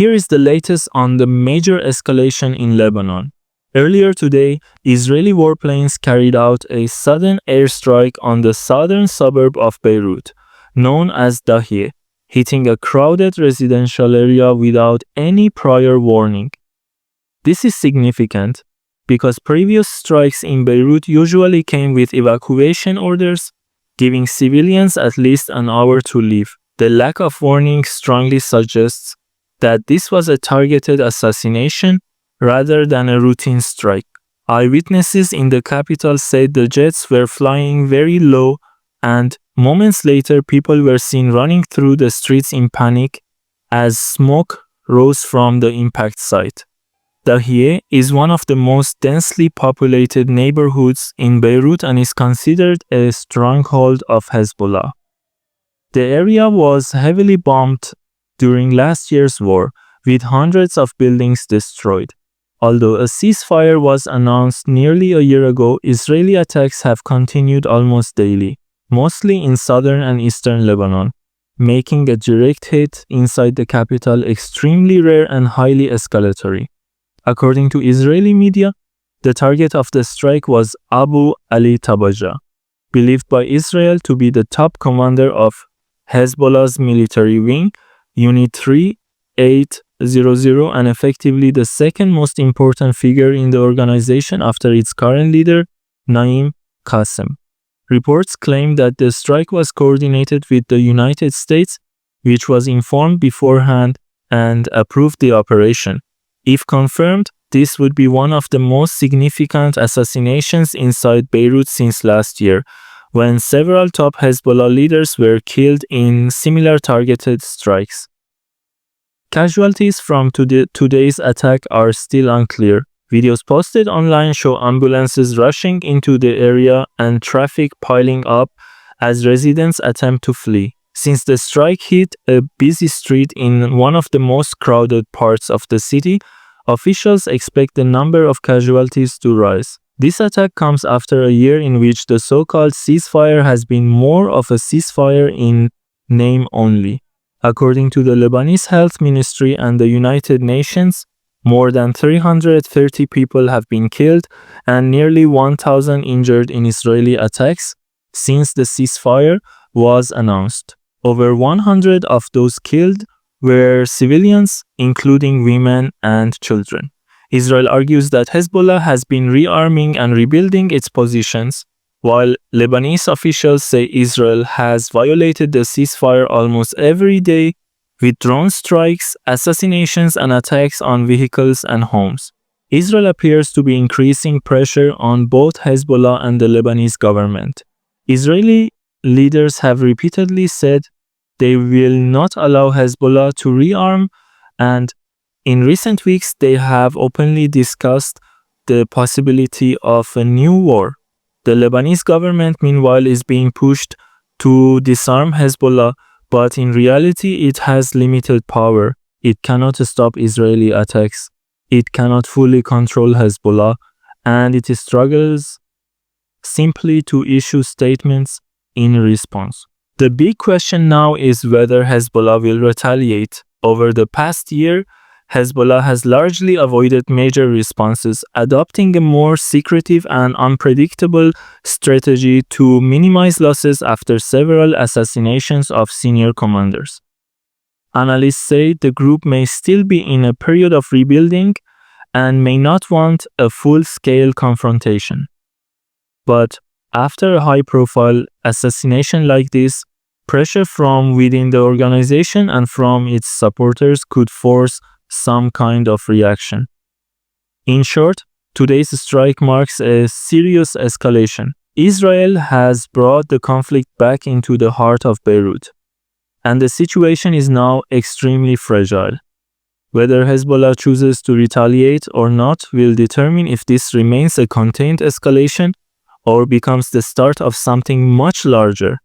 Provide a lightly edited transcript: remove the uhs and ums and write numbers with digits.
Here is the latest on the major escalation in Lebanon. Earlier today, Israeli warplanes carried out a sudden airstrike on the southern suburb of Beirut, known as Dahiyeh, hitting a crowded residential area without any prior warning. This is significant because previous strikes in Beirut usually came with evacuation orders, giving civilians at least an hour to leave. The lack of warning strongly suggests that this was a targeted assassination rather than a routine strike. Eyewitnesses in the capital said the jets were flying very low, and moments later people were seen running through the streets in panic as smoke rose from the impact site. Dahiyeh is one of the most densely populated neighborhoods in Beirut and is considered a stronghold of Hezbollah. The area was heavily bombed during last year's war, with hundreds of buildings destroyed. Although a ceasefire was announced nearly a year ago, Israeli attacks have continued almost daily, mostly in southern and eastern Lebanon, making a direct hit inside the capital extremely rare and highly escalatory. According to Israeli media, the target of the strike was Abu Ali Tabaja, believed by Israel to be the top commander of Hezbollah's military wing, Unit 3800, and effectively the second most important figure in the organization after its current leader, Naim Qassem. Reports claim that the strike was coordinated with the United States, which was informed beforehand and approved the operation. If confirmed, this would be one of the most significant assassinations inside Beirut since last year, when several top Hezbollah leaders were killed in similar targeted strikes. Casualties from today's attack are still unclear. Videos posted online show ambulances rushing into the area and traffic piling up as residents attempt to flee. Since the strike hit a busy street in one of the most crowded parts of the city, officials expect the number of casualties to rise. This attack comes after a year in which the so-called ceasefire has been more of a ceasefire in name only. According to the Lebanese Health Ministry and the United Nations, more than 330 people have been killed and nearly 1,000 injured in Israeli attacks since the ceasefire was announced. Over 100 of those killed were civilians, including women and children. Israel argues that Hezbollah has been rearming and rebuilding its positions, while Lebanese officials say Israel has violated the ceasefire almost every day with drone strikes, assassinations, and attacks on vehicles and homes. Israel appears to be increasing pressure on both Hezbollah and the Lebanese government. Israeli leaders have repeatedly said they will not allow Hezbollah to rearm, and in recent weeks they have openly discussed the possibility of a new war. The Lebanese government, meanwhile, is being pushed to disarm Hezbollah, but in reality it has limited power. It cannot stop Israeli attacks, it cannot fully control Hezbollah, and it struggles simply to issue statements in response. The big question now is whether Hezbollah will retaliate. Over the past year, Hezbollah has largely avoided major responses, adopting a more secretive and unpredictable strategy to minimize losses after several assassinations of senior commanders. Analysts say the group may still be in a period of rebuilding and may not want a full-scale confrontation. But after a high-profile assassination like this, pressure from within the organization and from its supporters could force some kind of reaction. In short, today's strike marks a serious escalation. Israel has brought the conflict back into the heart of Beirut, and the situation is now extremely fragile. Whether Hezbollah chooses to retaliate or not will determine if this remains a contained escalation or becomes the start of something much larger.